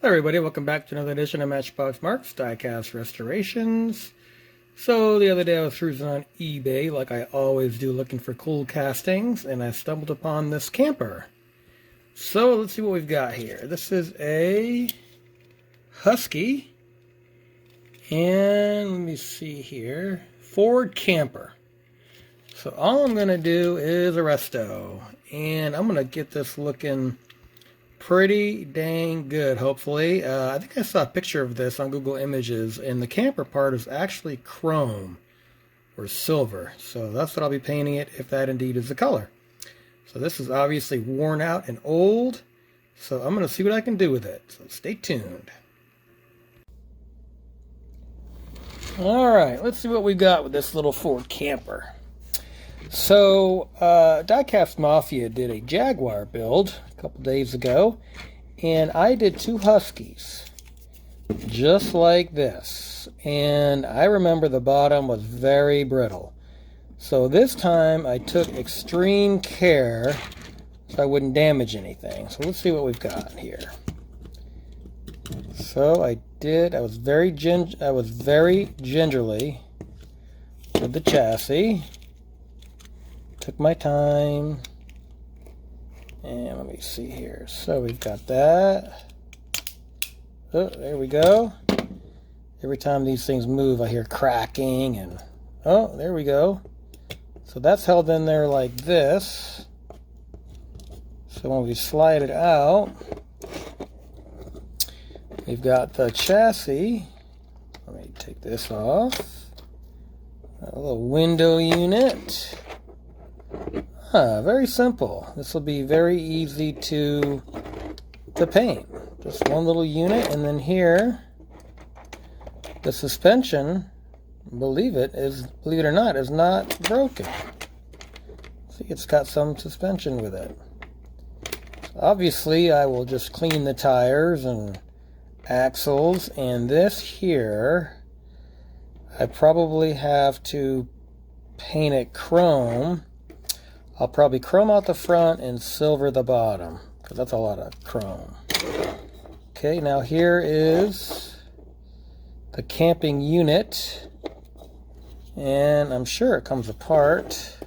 Hi everybody, welcome back to another edition of Matchbox Mark's Diecast Restorations. So the other day I was cruising on eBay like I always do, looking for cool castings, and I stumbled upon this camper. So let's see what we've got here. This is a Husky, and let me see here, Ford Camper. So all I'm going to do is a Resto, and I'm going to get this looking pretty dang good, hopefully. I think I saw a picture of this on Google Images, and the camper part is actually chrome or silver. So that's what I'll be painting it, if that indeed is the color. So this is obviously worn out and old, so I'm going to see what I can do with it. So stay tuned. Alright, let's see what we've got with this little Ford camper. So, Diecast Mafia did a Jaguar build a couple days ago, and I did two Huskies, just like this. And I remember the bottom was very brittle. So this time I took extreme care so I wouldn't damage anything. So let's see what we've got here. So I was very gingerly with the chassis. Took my time, and let me see here. So we've got that. Oh, there we go. Every time these things move, I hear cracking, and oh, there we go. So that's held in there like this. So when we slide it out, we've got the chassis. Let me take this off. A little window unit. Very simple. This will be very easy to paint. Just one little unit, and then here, the suspension, believe it or not, is not broken. See, it's got some suspension with it. So obviously, I will just clean the tires and axles, and this here, I probably have to paint it chrome. I'll probably chrome out the front and silver the bottom, because that's a lot of chrome. Okay, now here is the camping unit, and I'm sure it comes apart.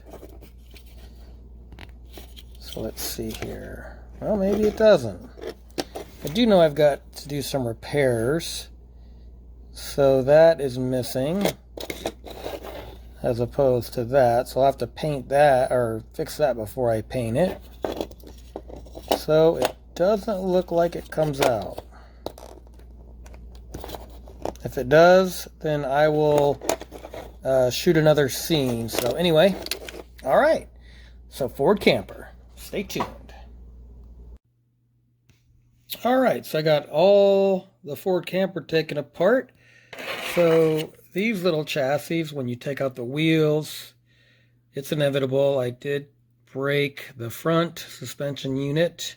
So let's see here. Well, maybe it doesn't. I do know I've got to do some repairs, so that is missing, as opposed to that. So I'll have to paint that, or fix that before I paint it. So it doesn't look like it comes out. If it does, then I will shoot another scene. So anyway, alright. So Ford Camper. Stay tuned. Alright, so I got all the Ford Camper taken apart. So these little chassis, when you take out the wheels, it's inevitable. I did break the front suspension unit,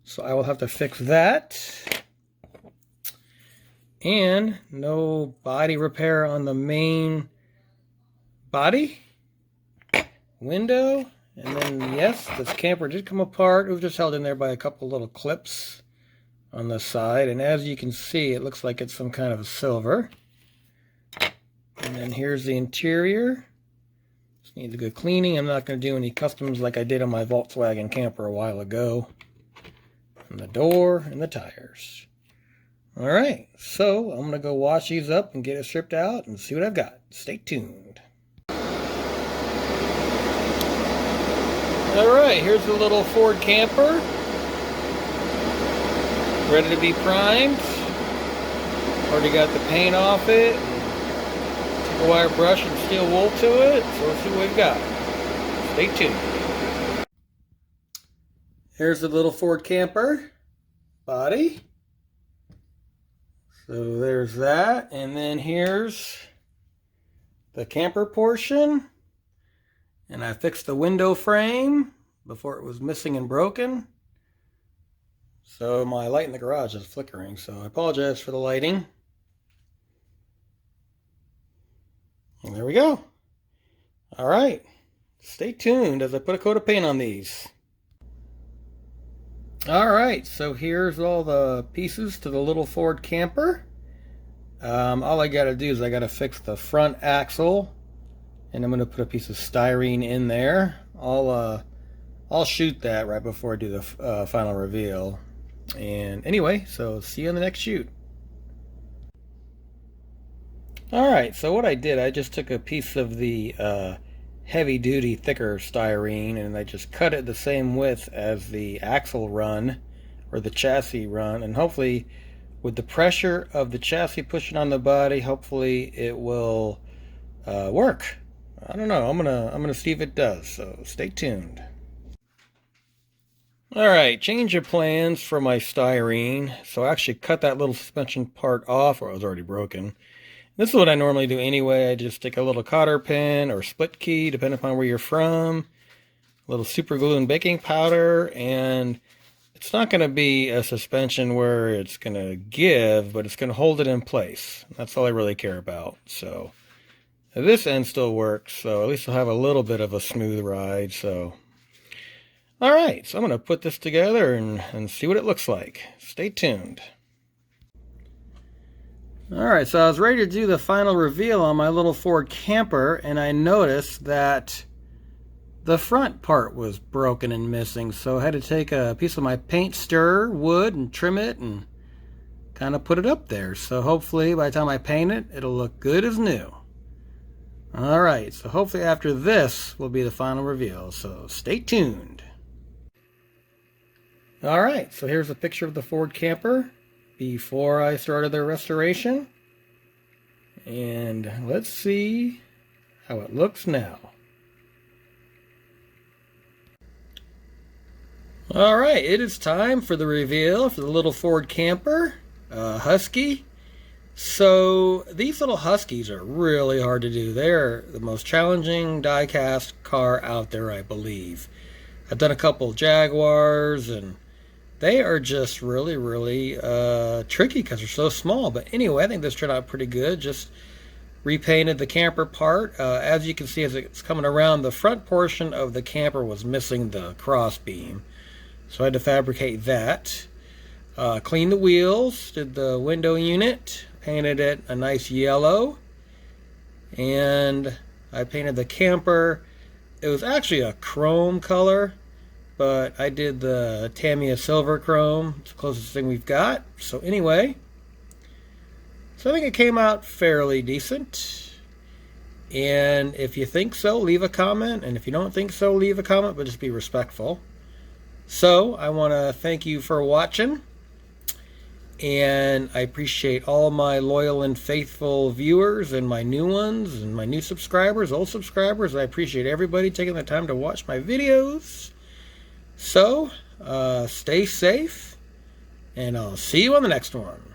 so I will have to fix that. And no body repair on the main body, window. And then, yes, this camper did come apart. It was just held in there by a couple little clips on the side. And as you can see, it looks like it's some kind of silver. And then here's the interior. Just needs a good cleaning. I'm not going to do any customs like I did on my Volkswagen camper a while ago. And the door and the tires. Alright, so I'm going to go wash these up and get it stripped out and see what I've got. Stay tuned. Alright, here's the little Ford camper. Ready to be primed. Already got the paint off it. A wire brush and steel wool to it, so let's see what we've got. Stay tuned. Here's the little Ford Camper body. So there's that, and then here's the camper portion. And I fixed the window frame before it was missing and broken. So my light in the garage is flickering, so I apologize for the lighting. And there we go. Alright, stay tuned as I put a coat of paint on these. Alright, so here's all the pieces to the little Ford camper. All I gotta do is I gotta fix the front axle, and I'm gonna put a piece of styrene in there. I'll shoot that right before I do the final reveal. And anyway, so see you in the next shoot. Alright, so what I did, I just took a piece of the heavy duty thicker styrene and I just cut it the same width as the axle run or the chassis run, and hopefully with the pressure of the chassis pushing on the body, hopefully it will work. I don't know. I'm gonna see if it does. So stay tuned. All right, change of plans for my styrene. So I actually cut that little suspension part off, or it was already broken. This is what I normally do anyway. I just stick a little cotter pin or split key, depending upon where you're from, a little super glue and baking powder, and it's not going to be a suspension where it's going to give, but it's going to hold it in place. That's all I really care about. So this end still works, so at least I'll have a little bit of a smooth ride. So all right, so I'm going to put this together and see what it looks like. Stay tuned. All right, so I was ready to do the final reveal on my little Ford camper, and I noticed that the front part was broken and missing, so I had to take a piece of my paint stirrer wood and trim it and kind of put it up there. So hopefully by the time I paint it, it'll look good as new. All right, so hopefully after this will be the final reveal, so stay tuned. All right, so here's a picture of the Ford camper before I started the restoration, and let's see how it looks now. All right, it is time for the reveal for the little Ford camper, Husky. So these little Huskies are really hard to do. They're the most challenging die-cast car out there, I believe. I've done a couple Jaguars, and they are just really, really tricky because they're so small. But anyway, I think this turned out pretty good. Just repainted the camper part. As you can see, as it's coming around, the front portion of the camper was missing the cross beam. So I had to fabricate that. Cleaned the wheels, did the window unit, painted it a nice yellow. And I painted the camper. It was actually a chrome color, but I did the Tamiya silver chrome. It's the closest thing we've got. So anyway, so I think it came out fairly decent. And if you think so, leave a comment. And if you don't think so, leave a comment, but just be respectful. So I want to thank you for watching. And I appreciate all my loyal and faithful viewers and my new ones and my new subscribers, old subscribers. I appreciate everybody taking the time to watch my videos. So, stay safe, and I'll see you on the next one.